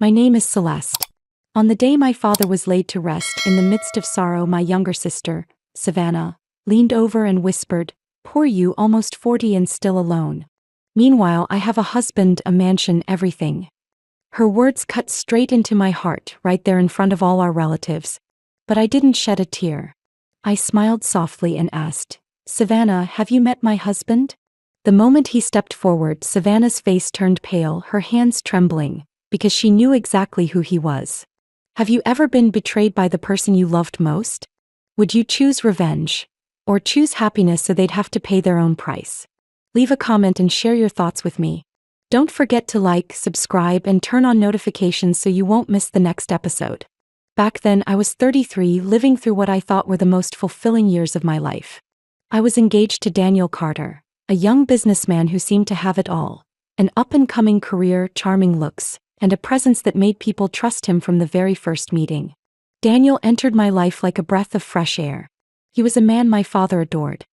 My name is Celeste. On the day my father was laid to rest in the midst of sorrow, my younger sister, Savannah, leaned over and whispered, "Poor you, almost 40 and still alone. Meanwhile, I have a husband, a mansion, everything." Her words cut straight into my heart, right there in front of all our relatives. But I didn't shed a tear. I smiled softly and asked, "Savannah, have you met my husband?" The moment he stepped forward, Savannah's face turned pale, her hands trembling, because she knew exactly who he was. Have you ever been betrayed by the person you loved most? Would you choose revenge? Or choose happiness so they'd have to pay their own price? Leave a comment and share your thoughts with me. Don't forget to like, subscribe, and turn on notifications so you won't miss the next episode. Back then, I was 33, living through what I thought were the most fulfilling years of my life. I was engaged to Daniel Carter, a young businessman who seemed to have it all: an up-and-coming career, charming looks, and a presence that made people trust him from the very first meeting. Daniel entered my life like a breath of fresh air. He was a man my father adored.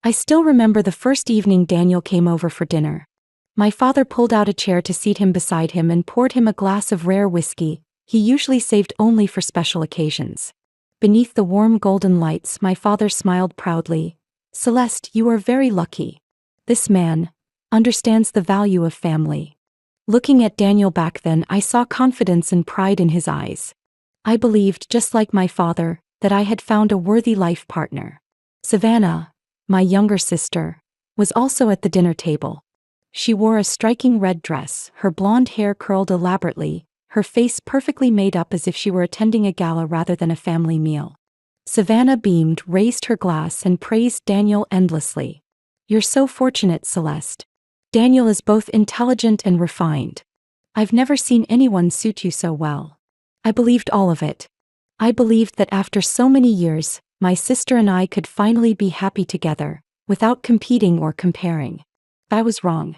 I still remember the first evening Daniel came over for dinner. My father pulled out a chair to seat him beside him and poured him a glass of rare whiskey he usually saved only for special occasions. Beneath the warm golden lights, my father smiled proudly. "Celeste, you are very lucky. This man understands the value of family." Looking at Daniel back then, I saw confidence and pride in his eyes. I believed, just like my father, that I had found a worthy life partner. Savannah, my younger sister, was also at the dinner table. She wore a striking red dress, her blonde hair curled elaborately, her face perfectly made up as if she were attending a gala rather than a family meal. Savannah beamed, raised her glass, and praised Daniel endlessly. "You're so fortunate, Celeste. Daniel is both intelligent and refined. I've never seen anyone suit you so well." I believed all of it. I believed that after so many years, my sister and I could finally be happy together, without competing or comparing. I was wrong.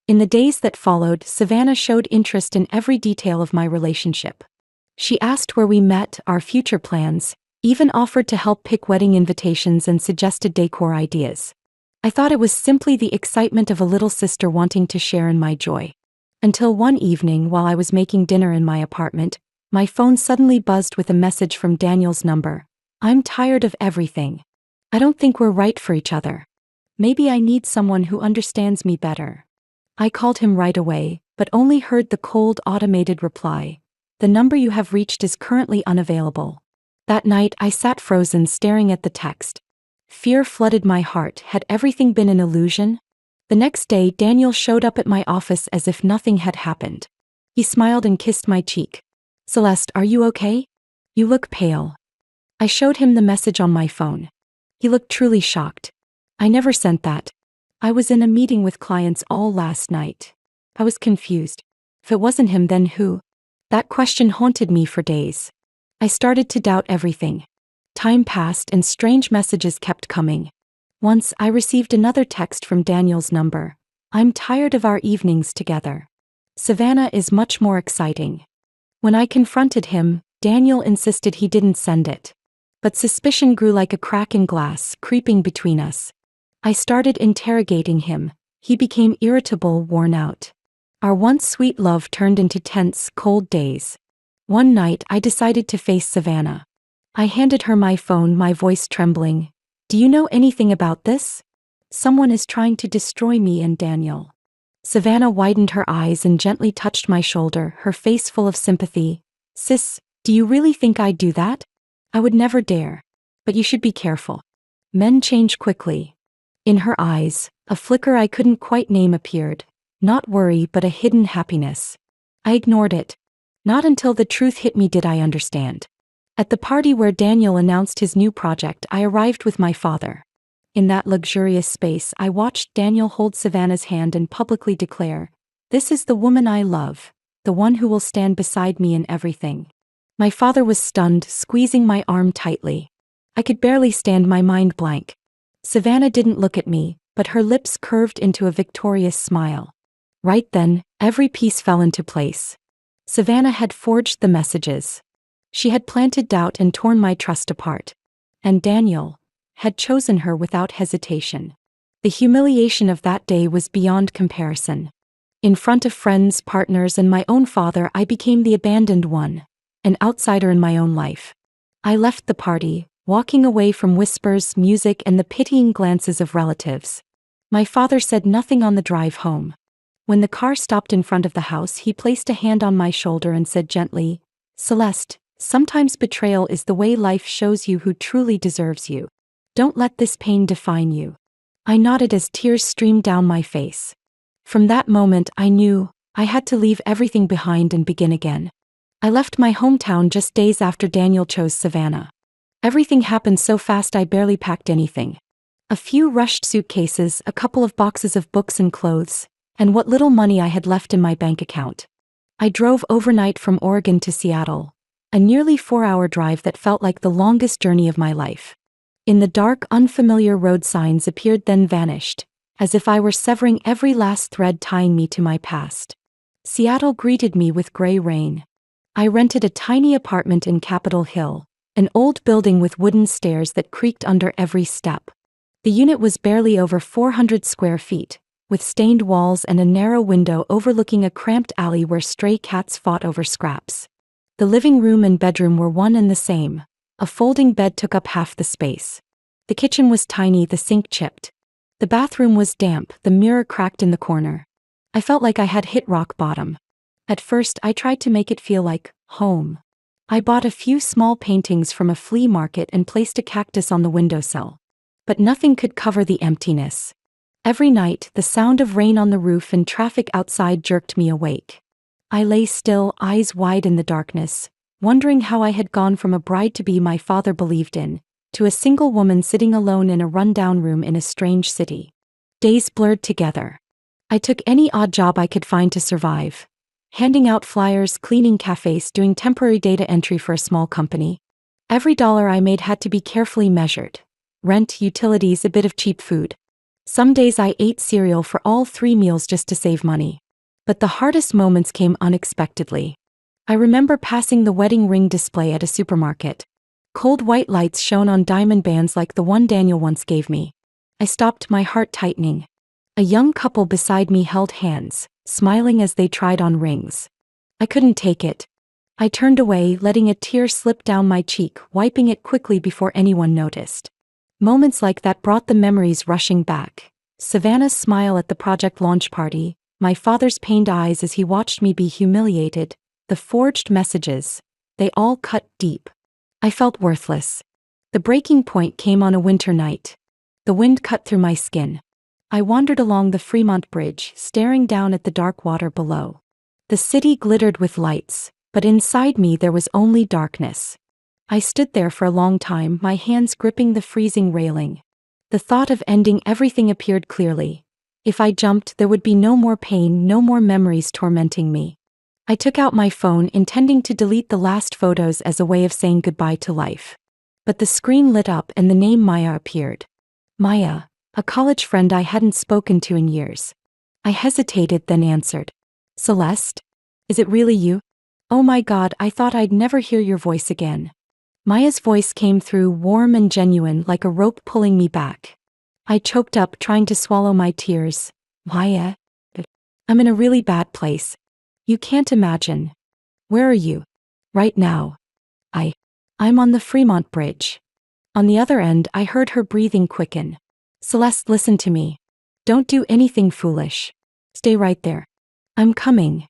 In the days that followed, Savannah showed interest in every detail of my relationship. She asked where we met, our future plans, even offered to help pick wedding invitations and suggested decor ideas. I thought it was simply the excitement of a little sister wanting to share in my joy. Until one evening, while I was making dinner in my apartment, my phone suddenly buzzed with a message from Daniel's number. "I'm tired of everything. I don't think we're right for each other. Maybe I need someone who understands me better." I called him right away, but only heard the cold automated reply, "The number you have reached is currently unavailable." That night, I sat frozen, staring at the text. Fear flooded my heart. Had everything been an illusion? The next day, Daniel showed up at my office as if nothing had happened. He smiled and kissed my cheek. "Celeste, are you okay? You look pale." I showed him the message on my phone. He looked truly shocked. "I never sent that. I was in a meeting with clients all last night." I was confused. If it wasn't him, then who? That question haunted me for days. I started to doubt everything. Time passed and strange messages kept coming. Once I received another text from Daniel's number. "I'm tired of our evenings together. Savannah is much more exciting." When I confronted him, Daniel insisted he didn't send it. But suspicion grew like a crack in glass, creeping between us. I started interrogating him. He became irritable, worn out. Our once sweet love turned into tense, cold days. One night, I decided to face Savannah. I handed her my phone, my voice trembling. "Do you know anything about this? Someone is trying to destroy me and Daniel." Savannah widened her eyes and gently touched my shoulder, her face full of sympathy. "Sis, do you really think I'd do that? I would never dare. But you should be careful. Men change quickly." In her eyes, a flicker I couldn't quite name appeared. Not worry, but a hidden happiness. I ignored it. Not until the truth hit me did I understand. At the party where Daniel announced his new project, I arrived with my father. In that luxurious space, I watched Daniel hold Savannah's hand and publicly declare, "This is the woman I love, the one who will stand beside me in everything." My father was stunned, squeezing my arm tightly. I could barely stand, my mind blank. Savannah didn't look at me, but her lips curved into a victorious smile. Right then, every piece fell into place. Savannah had forged the messages. She had planted doubt and torn my trust apart. And Daniel had chosen her without hesitation. The humiliation of that day was beyond comparison. In front of friends, partners, and my own father, I became the abandoned one, an outsider in my own life. I left the party, walking away from whispers, music, and the pitying glances of relatives. My father said nothing on the drive home. When the car stopped in front of the house, he placed a hand on my shoulder and said gently, "Celeste, sometimes betrayal is the way life shows you who truly deserves you. Don't let this pain define you." I nodded as tears streamed down my face. From that moment, I knew I had to leave everything behind and begin again. I left my hometown just days after Daniel chose Savannah. Everything happened so fast I barely packed anything. A few rushed suitcases, a couple of boxes of books and clothes, and what little money I had left in my bank account. I drove overnight from Oregon to Seattle, a nearly 4-hour drive that felt like the longest journey of my life. In the dark, unfamiliar road signs appeared then vanished, as if I were severing every last thread tying me to my past. Seattle greeted me with gray rain. I rented a tiny apartment in Capitol Hill, an old building with wooden stairs that creaked under every step. The unit was barely over 400 square feet, with stained walls and a narrow window overlooking a cramped alley where stray cats fought over scraps. The living room and bedroom were one and the same. A folding bed took up half the space. The kitchen was tiny, the sink chipped. The bathroom was damp, the mirror cracked in the corner. I felt like I had hit rock bottom. At first, I tried to make it feel like home. I bought a few small paintings from a flea market and placed a cactus on the windowsill. But nothing could cover the emptiness. Every night, the sound of rain on the roof and traffic outside jerked me awake. I lay still, eyes wide in the darkness, wondering how I had gone from a bride-to-be my father believed in, to a single woman sitting alone in a rundown room in a strange city. Days blurred together. I took any odd job I could find to survive. Handing out flyers, cleaning cafes, doing temporary data entry for a small company. Every dollar I made had to be carefully measured. Rent, utilities, a bit of cheap food. Some days I ate cereal for all 3 meals just to save money. But the hardest moments came unexpectedly. I remember passing the wedding ring display at a supermarket. Cold white lights shone on diamond bands like the one Daniel once gave me. I stopped, my heart tightening. A young couple beside me held hands, smiling as they tried on rings. I couldn't take it. I turned away, letting a tear slip down my cheek, wiping it quickly before anyone noticed. Moments like that brought the memories rushing back. Savannah's smile at the project launch party, my father's pained eyes as he watched me be humiliated, the forged messages, they all cut deep. I felt worthless. The breaking point came on a winter night. The wind cut through my skin. I wandered along the Fremont Bridge, staring down at the dark water below. The city glittered with lights, but inside me there was only darkness. I stood there for a long time, my hands gripping the freezing railing. The thought of ending everything appeared clearly. If I jumped, there would be no more pain, no more memories tormenting me. I took out my phone, intending to delete the last photos as a way of saying goodbye to life. But the screen lit up and the name Maya appeared. Maya, a college friend I hadn't spoken to in years. I hesitated, then answered. Celeste? Is it really you? Oh my God, I thought I'd never hear your voice again. Maya's voice came through, warm and genuine, like a rope pulling me back. I choked up, trying to swallow my tears. Maya? I'm in a really bad place. You can't imagine. Where are you? Right now. I'm on the Fremont Bridge. On the other end, I heard her breathing quicken. Celeste, listen to me. Don't do anything foolish. Stay right there. I'm coming.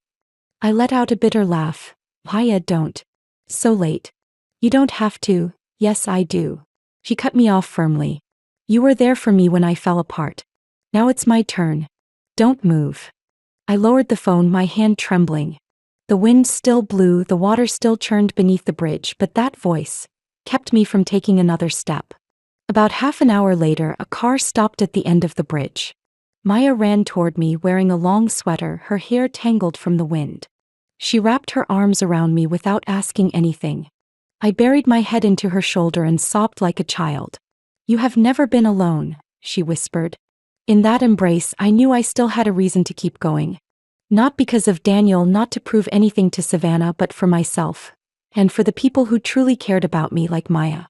I let out a bitter laugh. Maya, don't. So late. You don't have to. Yes, I do. She cut me off firmly. You were there for me when I fell apart. Now it's my turn. Don't move. I lowered the phone, my hand trembling. The wind still blew, the water still churned beneath the bridge, but that voice kept me from taking another step. About half an hour later, a car stopped at the end of the bridge. Maya ran toward me, wearing a long sweater, her hair tangled from the wind. She wrapped her arms around me without asking anything. I buried my head into her shoulder and sobbed like a child. You have never been alone, she whispered. In that embrace, I knew I still had a reason to keep going. Not because of Daniel, not to prove anything to Savannah, but for myself. And for the people who truly cared about me like Maya.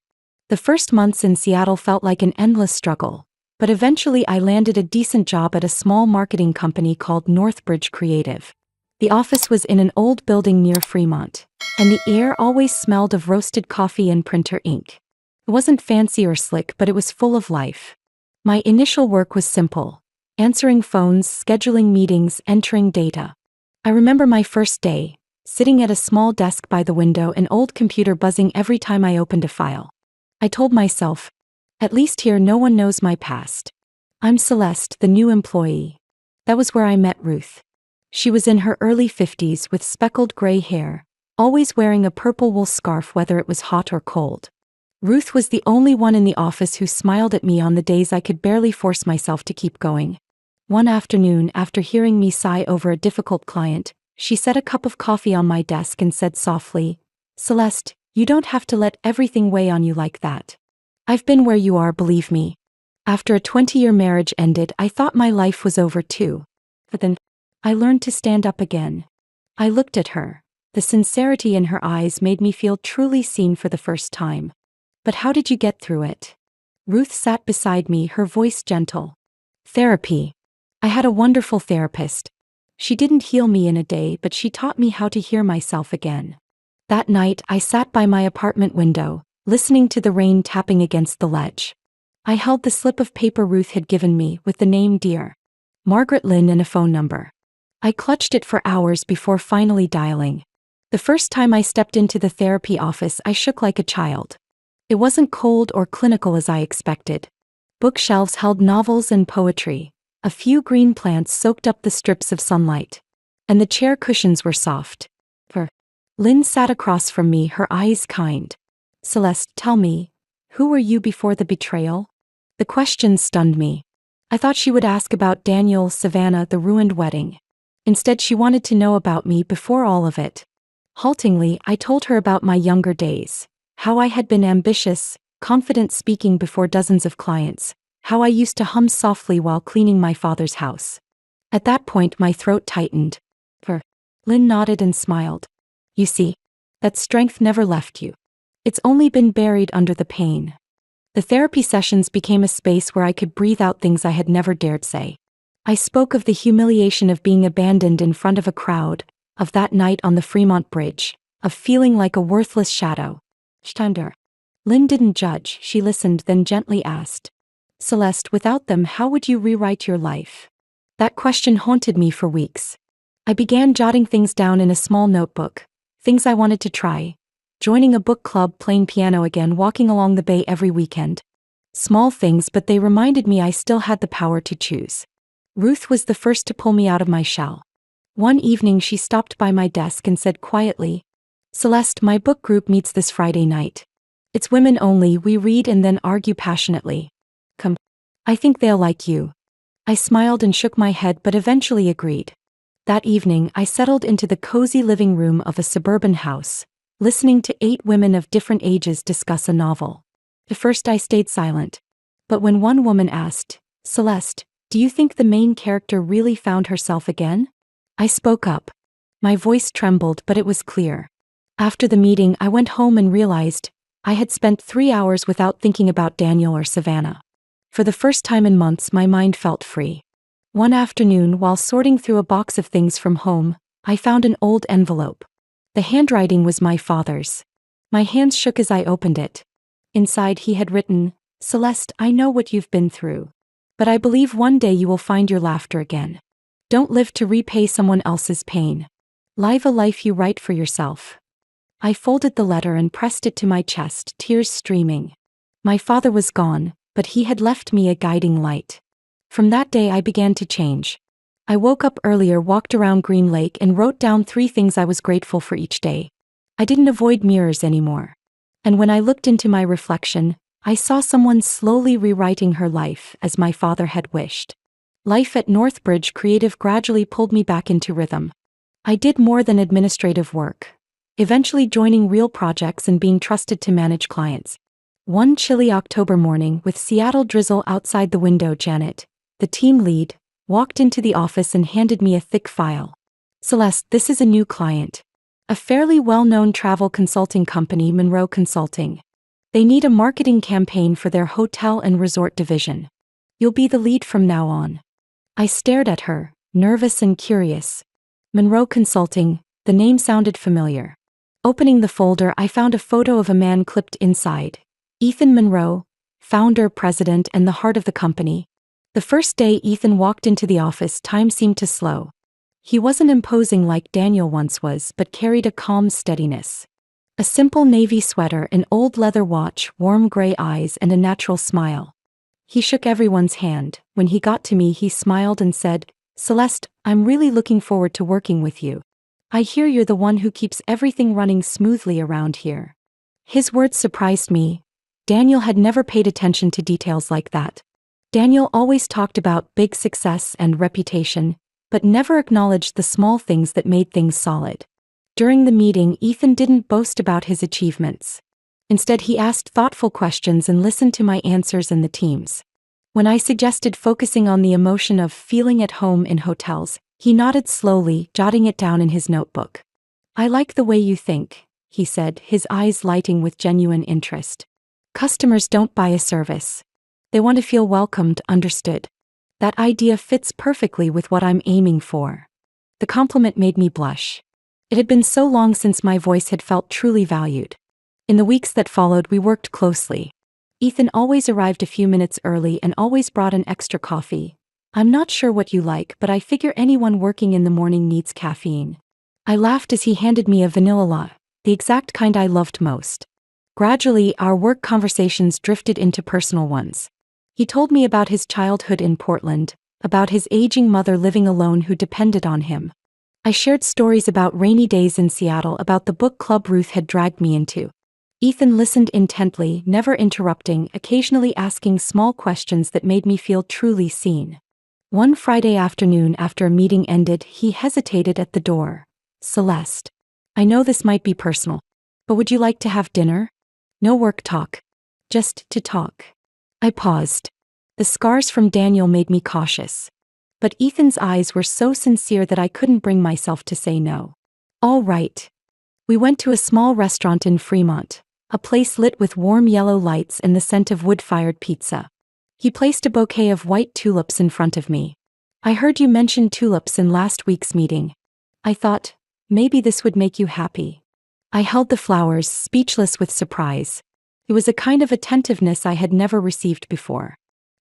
The first months in Seattle felt like an endless struggle. But eventually I landed a decent job at a small marketing company called Northbridge Creative. The office was in an old building near Fremont, and the air always smelled of roasted coffee and printer ink. It wasn't fancy or slick, but it was full of life. My initial work was simple: answering phones, scheduling meetings, entering data. I remember my first day, sitting at a small desk by the window, an old computer buzzing every time I opened a file. I told myself, at least here no one knows my past. I'm Celeste, the new employee. That was where I met Ruth. She was in her early 50s with speckled gray hair, always wearing a purple wool scarf whether it was hot or cold. Ruth was the only one in the office who smiled at me on the days I could barely force myself to keep going. One afternoon, after hearing me sigh over a difficult client, she set a cup of coffee on my desk and said softly, "Celeste, you don't have to let everything weigh on you like that. I've been where you are, believe me." After a 20-year marriage ended, I thought my life was over too. But then, I learned to stand up again. I looked at her. The sincerity in her eyes made me feel truly seen for the first time. "But how did you get through it?" Ruth sat beside me, her voice gentle. "Therapy. I had a wonderful therapist. She didn't heal me in a day, but she taught me how to hear myself again." That night, I sat by my apartment window, listening to the rain tapping against the ledge. I held the slip of paper Ruth had given me with the name Dear Margaret Lynn and a phone number. I clutched it for hours before finally dialing. The first time I stepped into the therapy office, I shook like a child. It wasn't cold or clinical as I expected. Bookshelves held novels and poetry. A few green plants soaked up the strips of sunlight. And the chair cushions were soft. Lynn sat across from me, her eyes kind. "Celeste, tell me, who were you before the betrayal?" The question stunned me. I thought she would ask about Daniel, Savannah, the ruined wedding. Instead, she wanted to know about me before all of it. Haltingly, I told her about my younger days. How I had been ambitious, confident, speaking before dozens of clients. How I used to hum softly while cleaning my father's house. At that point, my throat tightened. Lynn nodded and smiled. "You see, that strength never left you. It's only been buried under the pain." The therapy sessions became a space where I could breathe out things I had never dared say. I spoke of the humiliation of being abandoned in front of a crowd, of that night on the Fremont Bridge, of feeling like a worthless shadow. Lynn didn't judge, she listened, then gently asked, "Celeste, without them, how would you rewrite your life?" That question haunted me for weeks. I began jotting things down in a small notebook, things I wanted to try. Joining a book club, playing piano again, walking along the bay every weekend. Small things, but they reminded me I still had the power to choose. Ruth was the first to pull me out of my shell. One evening she stopped by my desk and said quietly, "Celeste, my book group meets this Friday night. It's women only, we read and then argue passionately. Come. I think they'll like you." I smiled and shook my head but eventually agreed. That evening I settled into the cozy living room of a suburban house, listening to 8 women of different ages discuss a novel. At first I stayed silent. But when one woman asked, "Celeste, do you think the main character really found herself again?" I spoke up. My voice trembled, but it was clear. After the meeting, I went home and realized I had spent 3 hours without thinking about Daniel or Savannah. For the first time in months, my mind felt free. One afternoon, while sorting through a box of things from home, I found an old envelope. The handwriting was my father's. My hands shook as I opened it. Inside he had written, "Celeste, I know what you've been through. But I believe one day you will find your laughter again. Don't live to repay someone else's pain. Live a life you write for yourself." I folded the letter and pressed it to my chest, tears streaming. My father was gone, but he had left me a guiding light. From that day I began to change. I woke up earlier, walked around Green Lake, and wrote down 3 things I was grateful for each day. I didn't avoid mirrors anymore. And when I looked into my reflection, I saw someone slowly rewriting her life as my father had wished. Life at Northbridge Creative gradually pulled me back into rhythm. I did more than administrative work, eventually joining real projects and being trusted to manage clients. One chilly October morning, with Seattle drizzle outside the window, Janet, the team lead, walked into the office and handed me a thick file. "Celeste, this is a new client. A fairly well-known travel consulting company, Monroe Consulting. They need a marketing campaign for their hotel and resort division." You'll be the lead from now on. I stared at her, nervous and curious. Monroe Consulting, the name sounded familiar. Opening the folder, I found a photo of a man clipped inside. Ethan Monroe, founder, president, and the heart of the company. The first day Ethan walked into the office, time seemed to slow. He wasn't imposing like Daniel once was, but carried a calm steadiness. A simple navy sweater, an old leather watch, warm gray eyes, and a natural smile. He shook everyone's hand. When he got to me, he smiled and said, "Celeste, I'm really looking forward to working with you. I hear you're the one who keeps everything running smoothly around here." His words surprised me. Daniel had never paid attention to details like that. Daniel always talked about big success and reputation, but never acknowledged the small things that made things solid. During the meeting, Ethan didn't boast about his achievements. Instead, he asked thoughtful questions and listened to my answers and the team's. When I suggested focusing on the emotion of feeling at home in hotels, he nodded slowly, jotting it down in his notebook. "I like the way you think," he said, his eyes lighting with genuine interest. "Customers don't buy a service. They want to feel welcomed, understood. That idea fits perfectly with what I'm aiming for." The compliment made me blush. It had been so long since my voice had felt truly valued. In the weeks that followed, we worked closely. Ethan always arrived a few minutes early and always brought an extra coffee. "I'm not sure what you like, but I figure anyone working in the morning needs caffeine." I laughed as he handed me a vanilla latte, the exact kind I loved most. Gradually, our work conversations drifted into personal ones. He told me about his childhood in Portland, about his aging mother living alone who depended on him. I shared stories about rainy days in Seattle, about the book club Ruth had dragged me into. Ethan listened intently, never interrupting, occasionally asking small questions that made me feel truly seen. One Friday afternoon after a meeting ended, he hesitated at the door. "Celeste, I know this might be personal, but would you like to have dinner? No work talk. Just to talk." I paused. The scars from Daniel made me cautious. But Ethan's eyes were so sincere that I couldn't bring myself to say no. "All right." We went to a small restaurant in Fremont, a place lit with warm yellow lights and the scent of wood-fired pizza. He placed a bouquet of white tulips in front of me. "I heard you mention tulips in last week's meeting. I thought, maybe this would make you happy." I held the flowers, speechless with surprise. It was a kind of attentiveness I had never received before.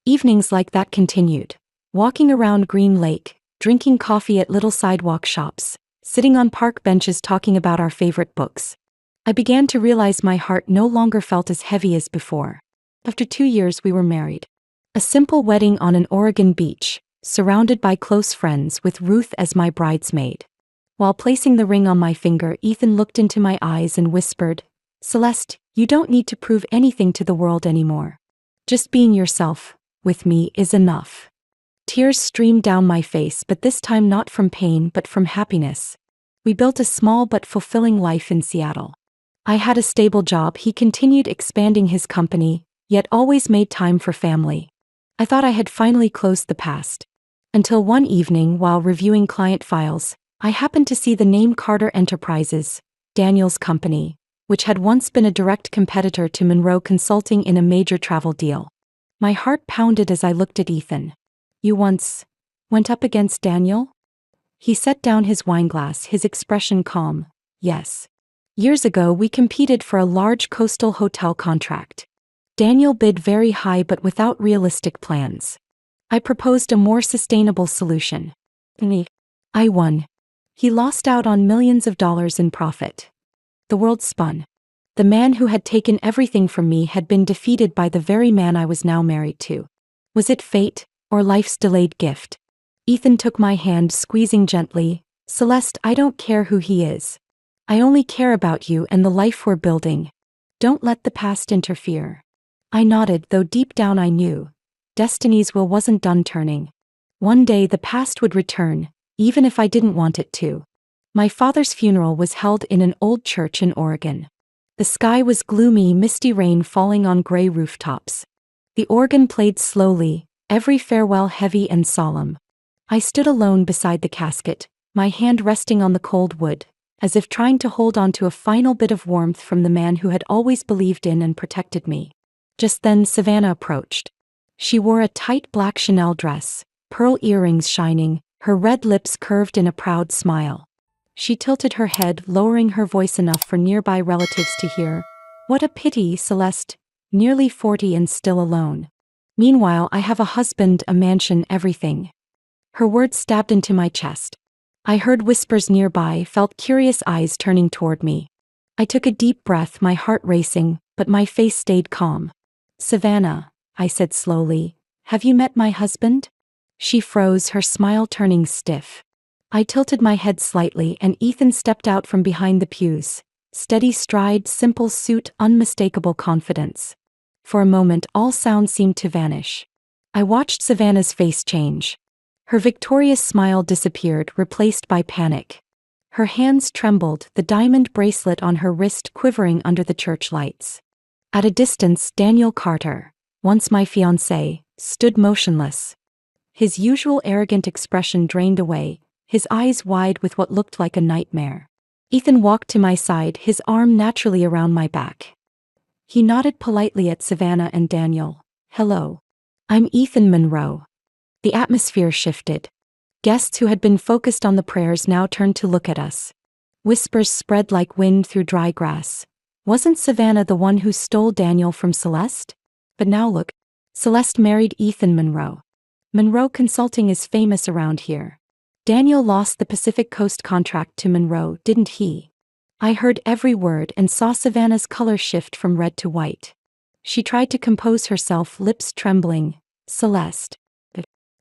Evenings like that continued. Walking around Green Lake, drinking coffee at little sidewalk shops, sitting on park benches talking about our favorite books. I began to realize my heart no longer felt as heavy as before. After 2 years, we were married. A simple wedding on an Oregon beach, surrounded by close friends with Ruth as my bridesmaid. While placing the ring on my finger, Ethan looked into my eyes and whispered, "Celeste, you don't need to prove anything to the world anymore. Just being yourself, with me, is enough." Tears streamed down my face, but this time not from pain but from happiness. We built a small but fulfilling life in Seattle. I had a stable job. He continued expanding his company, yet always made time for family. I thought I had finally closed the past. Until one evening, while reviewing client files, I happened to see the name Carter Enterprises, Daniel's company, which had once been a direct competitor to Monroe Consulting in a major travel deal. My heart pounded as I looked at Ethan. "You once went up against Daniel?" He set down his wineglass, his expression calm. "Yes. Years ago, we competed for a large coastal hotel contract. Daniel bid very high but without realistic plans. I proposed a more sustainable solution. I won. He lost out on millions of dollars in profit. The world spun. The man who had taken everything from me had been defeated by the very man I was now married to. Was it fate, or life's delayed gift? Ethan took my hand, squeezing gently. "Celeste, I don't care who he is. I only care about you and the life we're building. Don't let the past interfere." I nodded, though deep down I knew destiny's wheel wasn't done turning. One day the past would return, even if I didn't want it to. My father's funeral was held in an old church in Oregon. The sky was gloomy, misty rain falling on gray rooftops. The organ played slowly, every farewell heavy and solemn. I stood alone beside the casket, my hand resting on the cold wood, as if trying to hold on to a final bit of warmth from the man who had always believed in and protected me. Just then Savannah approached. She wore a tight black Chanel dress, pearl earrings shining, her red lips curved in a proud smile. She tilted her head, lowering her voice enough for nearby relatives to hear. What a pity, Celeste, nearly 40 and still alone. Meanwhile, I have a husband, a mansion, everything. Her words stabbed into my chest. I heard whispers nearby, felt curious eyes turning toward me. I took a deep breath, my heart racing, but my face stayed calm. Savannah, I said slowly, have you met my husband? She froze, her smile turning stiff. I tilted my head slightly and Ethan stepped out from behind the pews. Steady stride, simple suit, unmistakable confidence. For a moment all sound seemed to vanish. I watched Savannah's face change. Her victorious smile disappeared, replaced by panic. Her hands trembled, the diamond bracelet on her wrist quivering under the church lights. At a distance, Daniel Carter, once my fiancé, stood motionless. His usual arrogant expression drained away, his eyes wide with what looked like a nightmare. Ethan walked to my side, his arm naturally around my back. He nodded politely at Savannah and Daniel. Hello. I'm Ethan Monroe. The atmosphere shifted. Guests who had been focused on the prayers now turned to look at us. Whispers spread like wind through dry grass. Wasn't Savannah the one who stole Daniel from Celeste? But now look. Celeste married Ethan Monroe. Monroe Consulting is famous around here. Daniel lost the Pacific Coast contract to Monroe, didn't he? I heard every word and saw Savannah's color shift from red to white. She tried to compose herself, lips trembling. Celeste.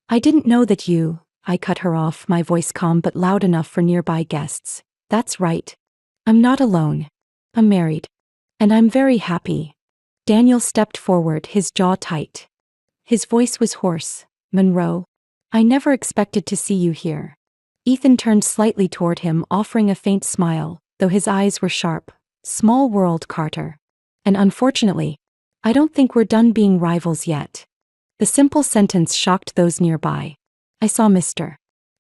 I didn't know that you... I cut her off, my voice calm but loud enough for nearby guests. That's right. I'm not alone. I'm married. And I'm very happy. Daniel stepped forward, his jaw tight. His voice was hoarse. Monroe, I never expected to see you here. Ethan turned slightly toward him, offering a faint smile, though his eyes were sharp. Small world, Carter. And unfortunately, I don't think we're done being rivals yet. The simple sentence shocked those nearby. I saw Mr.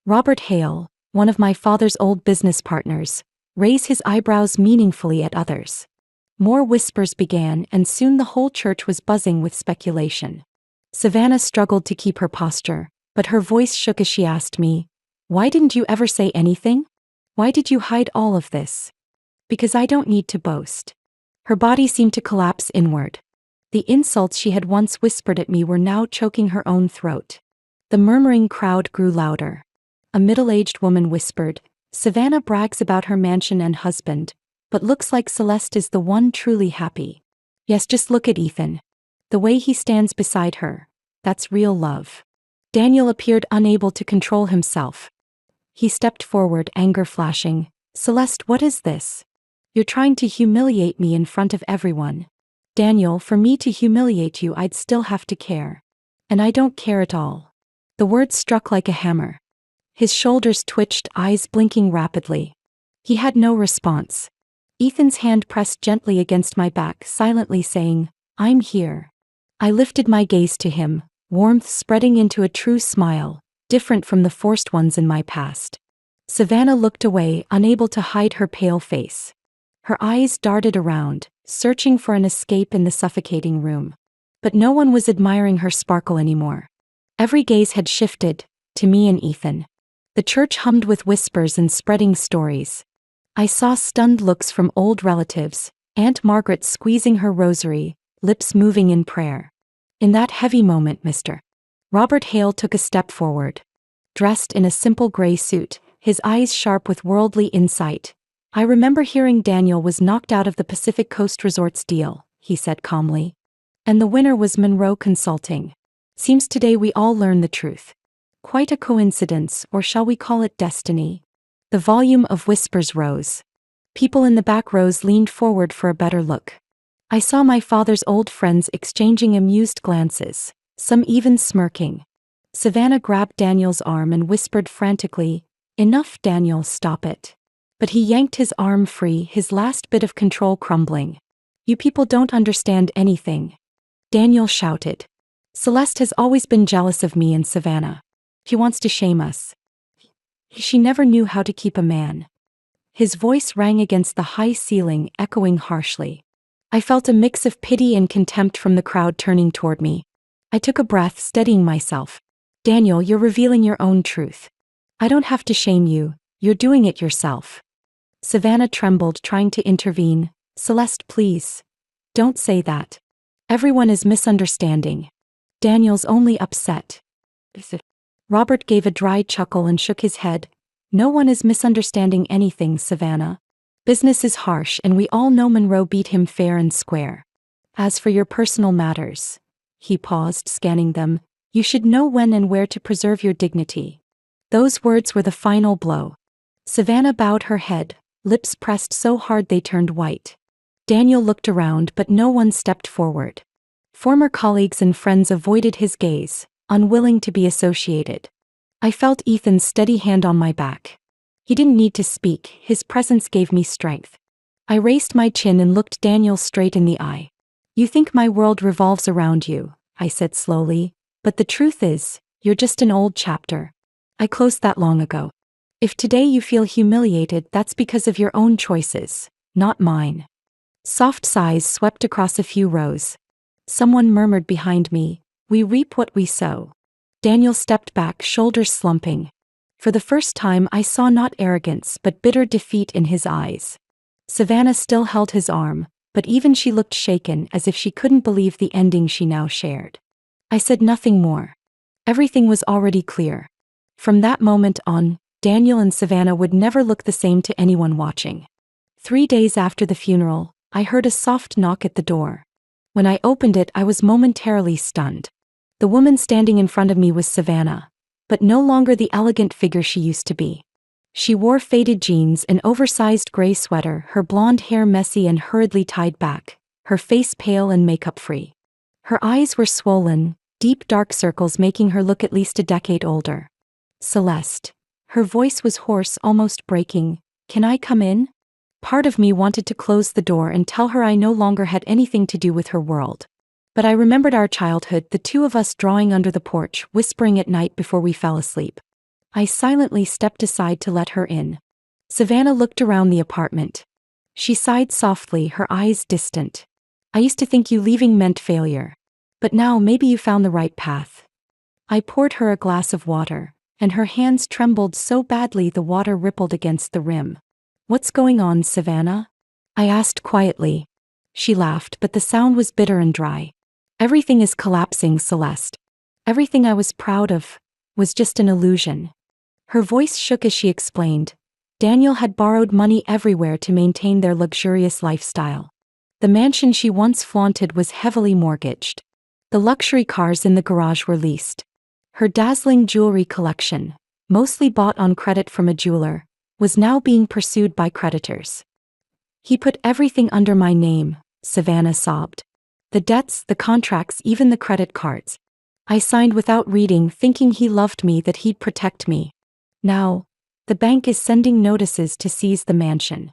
Robert Hale, one of my father's old business partners, raise his eyebrows meaningfully at others. More whispers began, and soon the whole church was buzzing with speculation. Savannah struggled to keep her posture, but her voice shook as she asked me, why didn't you ever say anything? Why did you hide all of this? Because I don't need to boast. Her body seemed to collapse inward. The insults she had once whispered at me were now choking her own throat. The murmuring crowd grew louder. A middle-aged woman whispered, Savannah brags about her mansion and husband, but looks like Celeste is the one truly happy. Yes, just look at Ethan. The way he stands beside her. That's real love. Daniel appeared unable to control himself. He stepped forward, anger flashing. Celeste, what is this? You're trying to humiliate me in front of everyone. Daniel, for me to humiliate you, I'd still have to care. And I don't care at all. The words struck like a hammer. His shoulders twitched, eyes blinking rapidly. He had no response. Ethan's hand pressed gently against my back, silently saying, I'm here. I lifted my gaze to him, warmth spreading into a true smile, different from the forced ones in my past. Savannah looked away, unable to hide her pale face. Her eyes darted around, searching for an escape in the suffocating room. But no one was admiring her sparkle anymore. Every gaze had shifted, to me and Ethan. The church hummed with whispers and spreading stories. I saw stunned looks from old relatives, Aunt Margaret squeezing her rosary, lips moving in prayer. In that heavy moment, Mr. Robert Hale took a step forward. Dressed in a simple gray suit, his eyes sharp with worldly insight. I remember hearing Daniel was knocked out of the Pacific Coast Resorts deal, he said calmly. And the winner was Monroe Consulting. Seems today we all learn the truth. Quite a coincidence, or shall we call it destiny? The volume of whispers rose. People in the back rows leaned forward for a better look. I saw my father's old friends exchanging amused glances, some even smirking. Savannah grabbed Daniel's arm and whispered frantically, Enough, Daniel, stop it. But he yanked his arm free, his last bit of control crumbling. You people don't understand anything. Daniel shouted. Celeste has always been jealous of me and Savannah. He wants to shame us. She never knew how to keep a man. His voice rang against the high ceiling, echoing harshly. I felt a mix of pity and contempt from the crowd turning toward me. I took a breath, steadying myself. Daniel, you're revealing your own truth. I don't have to shame you, you're doing it yourself. Savannah trembled, trying to intervene. Celeste, please. Don't say that. Everyone is misunderstanding. Daniel's only upset. Robert gave a dry chuckle and shook his head. No one is misunderstanding anything, Savannah. Business is harsh and we all know Monroe beat him fair and square. As for your personal matters, he paused, scanning them, you should know when and where to preserve your dignity. Those words were the final blow. Savannah bowed her head, lips pressed so hard they turned white. Daniel looked around, but no one stepped forward. Former colleagues and friends avoided his gaze, unwilling to be associated. I felt Ethan's steady hand on my back. He didn't need to speak, his presence gave me strength. I raised my chin and looked Daniel straight in the eye. You think my world revolves around you, I said slowly, but the truth is, you're just an old chapter. I closed that long ago. If today you feel humiliated, that's because of your own choices, not mine. Soft sighs swept across a few rows. Someone murmured behind me, we reap what we sow. Daniel stepped back, shoulders slumping. For the first time I saw not arrogance but bitter defeat in his eyes. Savannah still held his arm, but even she looked shaken, as if she couldn't believe the ending she now shared. I said nothing more. Everything was already clear. From that moment on, Daniel and Savannah would never look the same to anyone watching. 3 days after the funeral, I heard a soft knock at the door. When I opened it, I was momentarily stunned. The woman standing in front of me was Savannah, but no longer the elegant figure she used to be. She wore faded jeans, an oversized gray sweater, her blonde hair messy and hurriedly tied back, her face pale and makeup-free. Her eyes were swollen, deep dark circles making her look at least a decade older. Celeste. Her voice was hoarse, almost breaking. Can I come in? Part of me wanted to close the door and tell her I no longer had anything to do with her world. But I remembered our childhood, the two of us drawing under the porch, whispering at night before we fell asleep. I silently stepped aside to let her in. Savannah looked around the apartment. She sighed softly, her eyes distant. I used to think you leaving meant failure. But now maybe you found the right path. I poured her a glass of water, and her hands trembled so badly the water rippled against the rim. What's going on, Savannah? I asked quietly. She laughed, but the sound was bitter and dry. Everything is collapsing, Celeste. Everything I was proud of was just an illusion. Her voice shook as she explained. Daniel had borrowed money everywhere to maintain their luxurious lifestyle. The mansion she once flaunted was heavily mortgaged. The luxury cars in the garage were leased. Her dazzling jewelry collection, mostly bought on credit from a jeweler, was now being pursued by creditors. He put everything under my name, Savannah sobbed. The debts, the contracts, even the credit cards. I signed without reading, thinking he loved me, that he'd protect me. Now, the bank is sending notices to seize the mansion.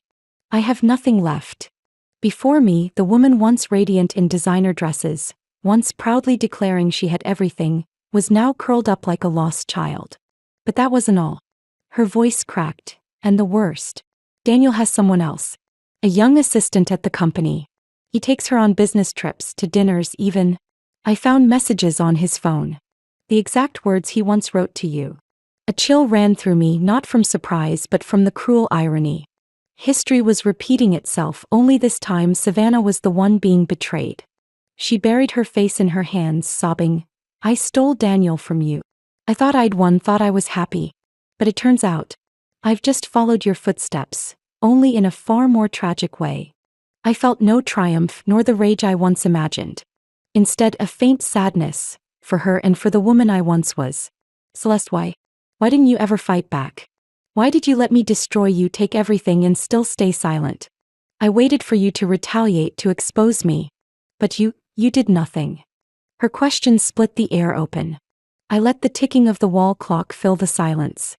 I have nothing left. Before me, the woman once radiant in designer dresses, once proudly declaring she had everything, was now curled up like a lost child. But that wasn't all. Her voice cracked, and the worst. Daniel has someone else. A young assistant at the company. He takes her on business trips, to dinners even. I found messages on his phone. The exact words he once wrote to you. A chill ran through me, not from surprise but from the cruel irony. History was repeating itself, only this time Savannah was the one being betrayed. She buried her face in her hands, sobbing, I stole Daniel from you. I thought I'd won, thought I was happy. But it turns out, I've just followed your footsteps, only in a far more tragic way. I felt no triumph nor the rage I once imagined. Instead, a faint sadness, for her and for the woman I once was. Celeste, why? Why didn't you ever fight back? Why did you let me destroy you, take everything and still stay silent? I waited for you to retaliate, to expose me. But you did nothing. Her question split the air open. I let the ticking of the wall clock fill the silence.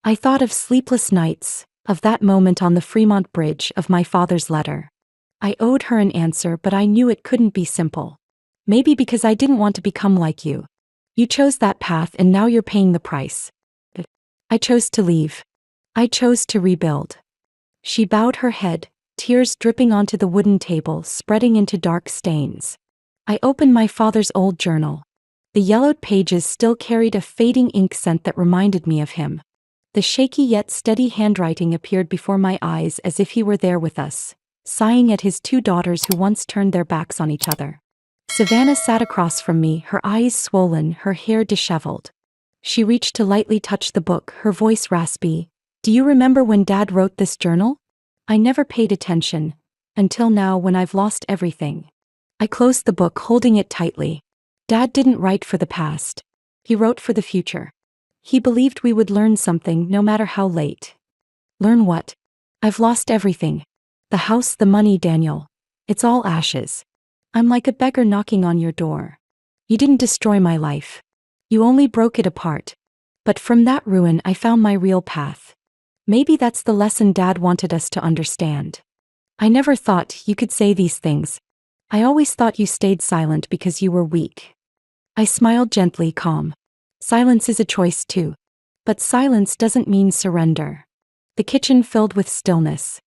I thought of sleepless nights, of that moment on the Fremont Bridge, of my father's letter. I owed her an answer, but I knew it couldn't be simple. Maybe because I didn't want to become like you. You chose that path and now you're paying the price. I chose to leave. I chose to rebuild. She bowed her head, tears dripping onto the wooden table, spreading into dark stains. I opened my father's old journal. The yellowed pages still carried a fading ink scent that reminded me of him. The shaky yet steady handwriting appeared before my eyes as if he were there with us, sighing at his two daughters who once turned their backs on each other. Savannah sat across from me, her eyes swollen, her hair disheveled. She reached to lightly touch the book, her voice raspy. "Do you remember when Dad wrote this journal?" I never paid attention, until now when I've lost everything. I closed the book, holding it tightly. Dad didn't write for the past. He wrote for the future. He believed we would learn something no matter how late. Learn what? I've lost everything. The house, the money, Daniel. It's all ashes. I'm like a beggar knocking on your door. You didn't destroy my life. You only broke it apart. But from that ruin I found my real path. Maybe that's the lesson Dad wanted us to understand. I never thought you could say these things. I always thought you stayed silent because you were weak. I smiled gently, calm. Silence is a choice too. But silence doesn't mean surrender. The kitchen filled with stillness.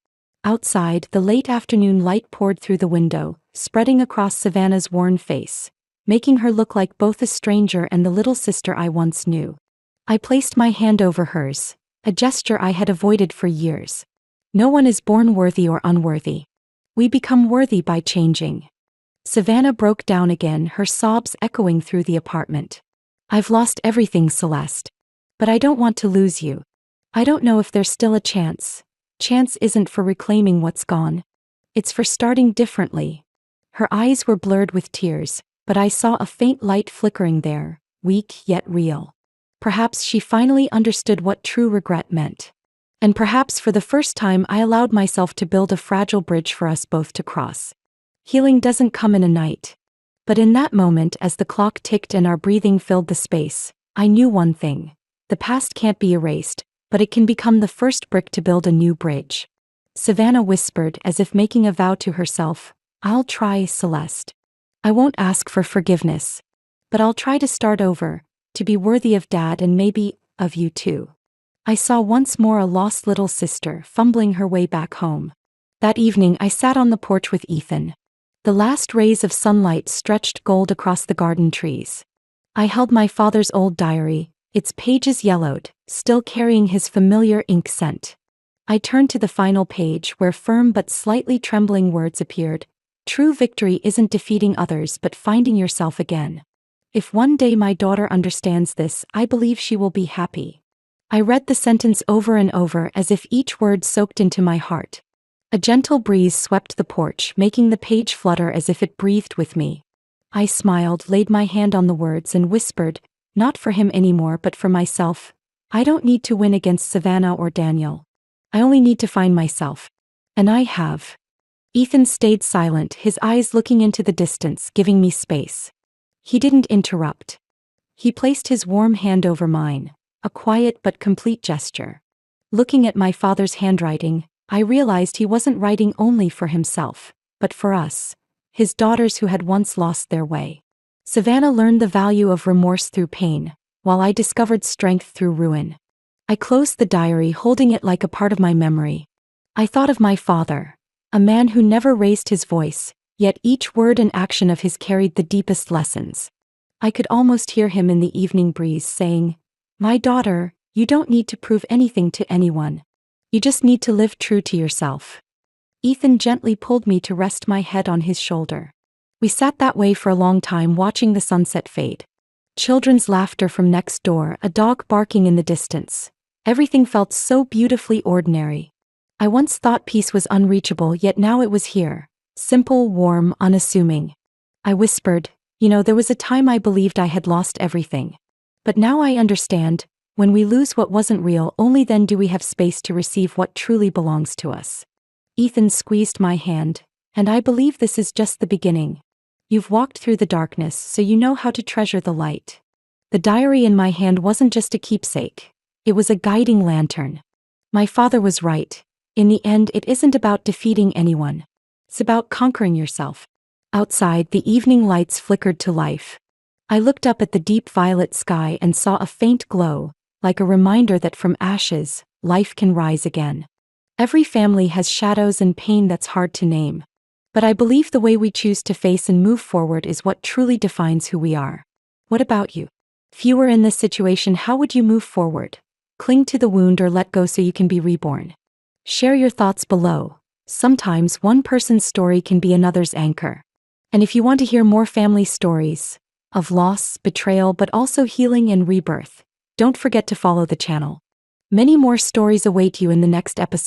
Outside, the late afternoon light poured through the window, spreading across Savannah's worn face, making her look like both a stranger and the little sister I once knew. I placed my hand over hers, a gesture I had avoided for years. No one is born worthy or unworthy. We become worthy by changing. Savannah broke down again, her sobs echoing through the apartment. I've lost everything, Celeste. But I don't want to lose you. I don't know if there's still a chance. Chance isn't for reclaiming what's gone. It's for starting differently. Her eyes were blurred with tears, but I saw a faint light flickering there, weak yet real. Perhaps she finally understood what true regret meant. And perhaps for the first time I allowed myself to build a fragile bridge for us both to cross. Healing doesn't come in a night. But in that moment, as the clock ticked and our breathing filled the space, I knew one thing. The past can't be erased, but it can become the first brick to build a new bridge. Savannah whispered, as if making a vow to herself, "I'll try, Celeste. I won't ask for forgiveness. But I'll try to start over, to be worthy of Dad and maybe of you too." I saw once more a lost little sister fumbling her way back home. That evening I sat on the porch with Ethan. The last rays of sunlight stretched gold across the garden trees. I held my father's old diary, its pages yellowed, still carrying his familiar ink scent. I turned to the final page where firm but slightly trembling words appeared. "True victory isn't defeating others but finding yourself again. If one day my daughter understands this, I believe she will be happy." I read the sentence over and over as if each word soaked into my heart. A gentle breeze swept the porch, making the page flutter as if it breathed with me. I smiled, laid my hand on the words and whispered, "Not for him anymore but for myself. I don't need to win against Savannah or Daniel. I only need to find myself. And I have." Ethan stayed silent, his eyes looking into the distance, giving me space. He didn't interrupt. He placed his warm hand over mine, a quiet but complete gesture. Looking at my father's handwriting, I realized he wasn't writing only for himself, but for us, his daughters who had once lost their way. Savannah learned the value of remorse through pain, while I discovered strength through ruin. I closed the diary, holding it like a part of my memory. I thought of my father, a man who never raised his voice, yet each word and action of his carried the deepest lessons. I could almost hear him in the evening breeze saying, "My daughter, you don't need to prove anything to anyone. You just need to live true to yourself." Ethan gently pulled me to rest my head on his shoulder. We sat that way for a long time, watching the sunset fade. Children's laughter from next door, a dog barking in the distance. Everything felt so beautifully ordinary. I once thought peace was unreachable, yet now it was here. Simple, warm, unassuming. I whispered, there was a time I believed I had lost everything. But now I understand. When we lose what wasn't real, only then do we have space to receive what truly belongs to us. Ethan squeezed my hand, and I believe this is just the beginning. You've walked through the darkness, so you know how to treasure the light. The diary in my hand wasn't just a keepsake. It was a guiding lantern. My father was right. In the end, it isn't about defeating anyone. It's about conquering yourself. Outside, the evening lights flickered to life. I looked up at the deep violet sky and saw a faint glow, like a reminder that from ashes, life can rise again. Every family has shadows and pain that's hard to name. But I believe the way we choose to face and move forward is what truly defines who we are. What about you? If you were in this situation, how would you move forward? Cling to the wound or let go so you can be reborn? Share your thoughts below. Sometimes one person's story can be another's anchor. And if you want to hear more family stories of loss, betrayal, but also healing and rebirth, don't forget to follow the channel. Many more stories await you in the next episode.